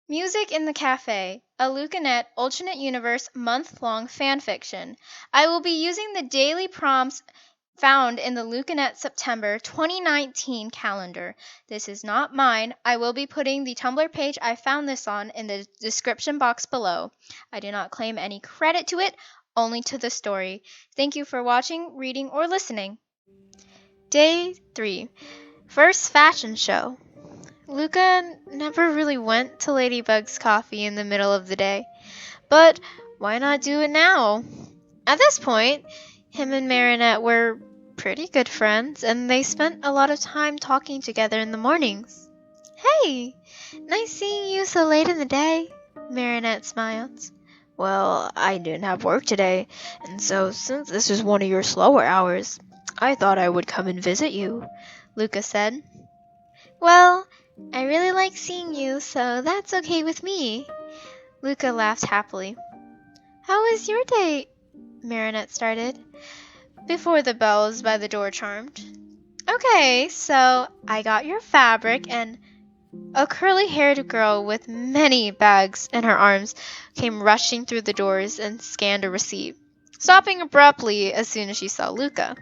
Music in the Cafe, a Lukanette alternate universe month-long fanfiction. I will be using the daily prompts found in the Lukanette September 2019 calendar. This is not mine. I will be putting the Tumblr page I found this on in the description box below. I do not claim any credit to it, only to the story. Thank you for watching, reading, or listening. Day 3. First fashion show. Luca never really went to Ladybug's coffee in the middle of the day, but why not do it now? At this point, him and Marinette were pretty good friends, and they spent a lot of time talking together in the mornings. Hey, nice seeing you so late in the day, Marinette smiled. Well, I didn't have work today, and so since this is one of your slower hours, I thought I would come and visit you, Luca said. Well, I really like seeing you, so that's okay with me. Luca laughed happily. How was your day? Marinette started, before the bells by the door chimed. Okay, so I got your fabric, and a curly-haired girl with many bags in her arms came rushing through the doors and scanned a receipt, stopping abruptly as soon as she saw Luca.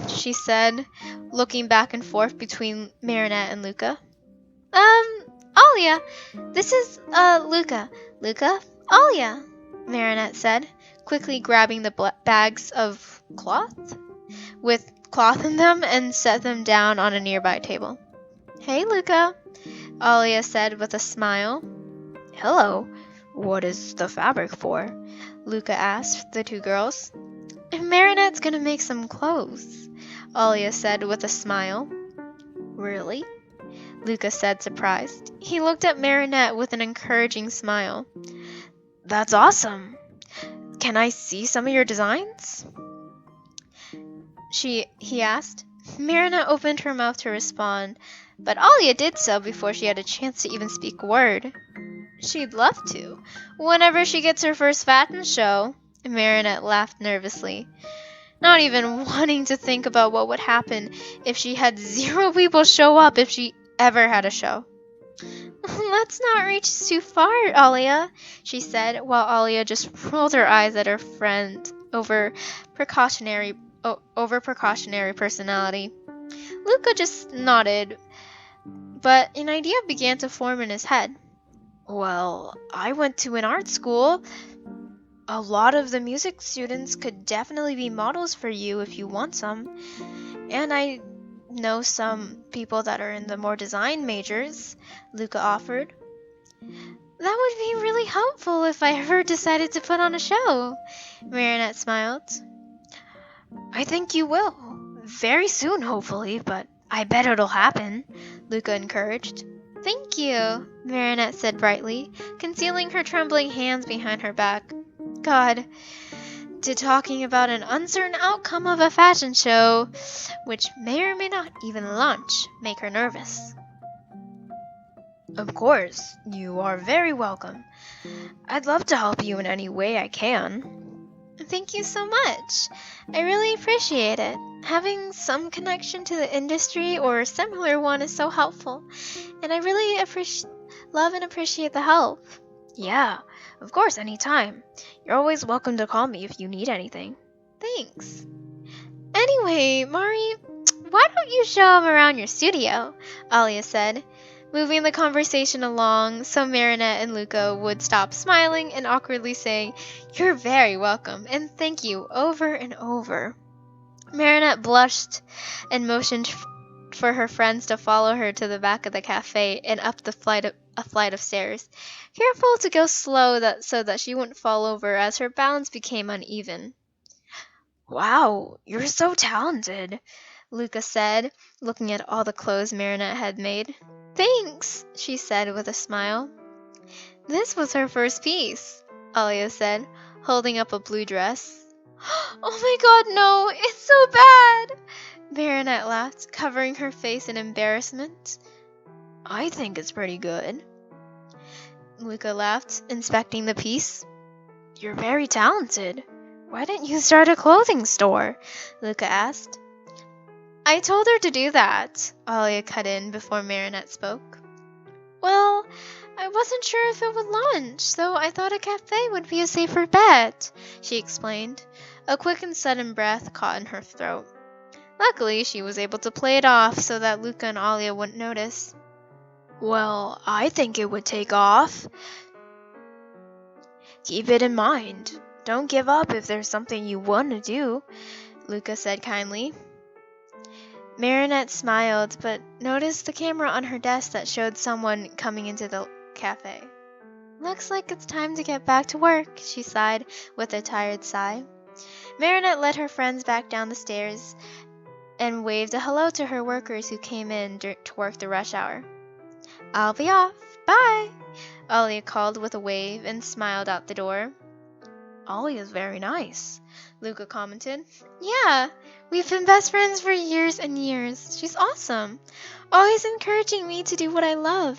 She said, looking back and forth between Marinette and Luca. Alia, this is, Luca. Luca, Alia, Marinette said, quickly grabbing the bags of cloth with cloth in them and set them down on a nearby table. Hey, Luca, Alia said with a smile. Hello, what is the fabric for? Luca asked the two girls. Marinette's gonna make some clothes, Alia said with a smile. Really? Luca said, surprised. He looked at Marinette with an encouraging smile. That's awesome. Can I see some of your designs? He asked. Marinette opened her mouth to respond, but Alia did so before she had a chance to even speak a word. She'd love to, whenever she gets her first fashion show. Marinette laughed nervously, not even wanting to think about what would happen if she had 0 people show up if she ever had a show. Let's not reach too far, Alia, she said, while Alia just rolled her eyes at her friend over precautionary personality. Luca just nodded, but an idea began to form in his head. Well, I went to an art school. A lot of the music students could definitely be models for you if you want some. And I know some people that are in the more design majors, Luca offered. That would be really helpful if I ever decided to put on a show, Marinette smiled. I think you will. Very soon, hopefully, but I bet it'll happen, Luca encouraged. Thank you, Marinette said brightly, concealing her trembling hands behind her back. God, to talking about an uncertain outcome of a fashion show, which may or may not even launch, make her nervous. Of course, you are very welcome. I'd love to help you in any way I can. Thank you so much. I really appreciate it. Having some connection to the industry or a similar one is so helpful, and I really love and appreciate the help. Yeah, of course, anytime. You're always welcome to call me if you need anything. Thanks. Anyway, Mari, why don't you show him around your studio? Alia said, moving the conversation along so Marinette and Luca would stop smiling and awkwardly saying, "You're very welcome, and thank you," over and over. Marinette blushed and motioned for her friends to follow her to the back of the cafe and up a flight of stairs, careful to go slow so that she wouldn't fall over as her balance became uneven. Wow, you're so talented, Luca said, looking at all the clothes Marinette had made. Thanks, she said with a smile. This was her first piece, Alia said, holding up a blue dress. Oh my god, no, it's so bad! Marinette laughed, covering her face in embarrassment. I think it's pretty good. Luca laughed, inspecting the piece. You're very talented. Why didn't you start a clothing store? Luca asked. I told her to do that, Alia cut in before Marinette spoke. Well, I wasn't sure if it would launch, so I thought a cafe would be a safer bet, she explained. A quick and sudden breath caught in her throat. Luckily, she was able to play it off so that Luca and Alia wouldn't notice. Well, I think it would take off. Keep it in mind. Don't give up if there's something you want to do, Luca said kindly. Marinette smiled, but noticed the camera on her desk that showed someone coming into the cafe. Looks like it's time to get back to work, she sighed with a tired sigh. Marinette led her friends back down the stairs and waved a hello to her workers who came in to work the rush hour. I'll be off. Bye, Alia called with a wave and smiled out the door. Alia's very nice, Luca commented. Yeah, we've been best friends for years and years. She's awesome, always encouraging me to do what I love.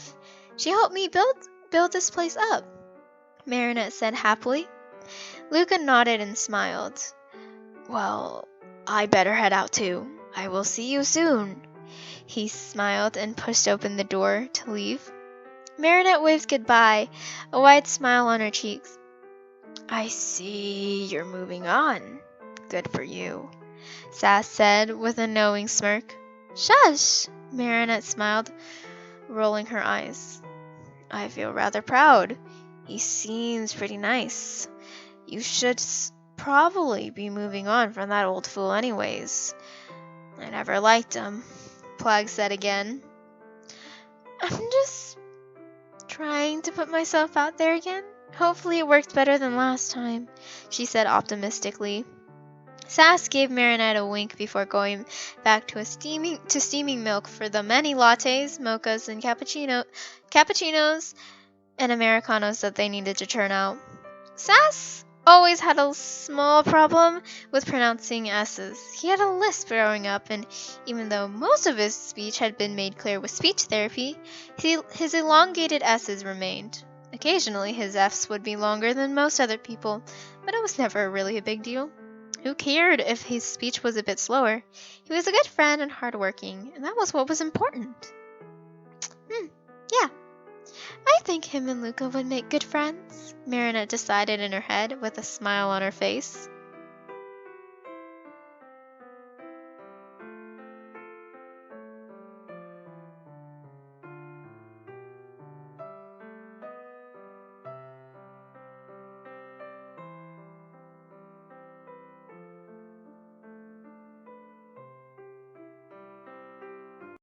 She helped me build this place up, Marinette said happily. Luca nodded and smiled. Well, I better head out too. I will see you soon. He smiled and pushed open the door to leave. Marinette waved goodbye, a wide smile on her cheeks. I see you're moving on. Good for you, Sass said with a knowing smirk. Shush, Marinette smiled, rolling her eyes. I feel rather proud. He seems pretty nice. You should probably be moving on from that old fool anyways. I never liked him, Plague said again. I'm just trying to put myself out there again. Hopefully it worked better than last time, she said optimistically. Sass gave Marinette a wink before going back to steaming milk for the many lattes, mochas, and cappuccinos and Americanos that they needed to churn out. Sass always had a small problem with pronouncing S's. He had a lisp growing up, and even though most of his speech had been made clear with speech therapy, his elongated S's remained. Occasionally, his F's would be longer than most other people, but it was never really a big deal. Who cared if his speech was a bit slower? He was a good friend and hardworking, and that was what was important. Yeah. I think him and Luca would make good friends, Marinette decided in her head with a smile on her face.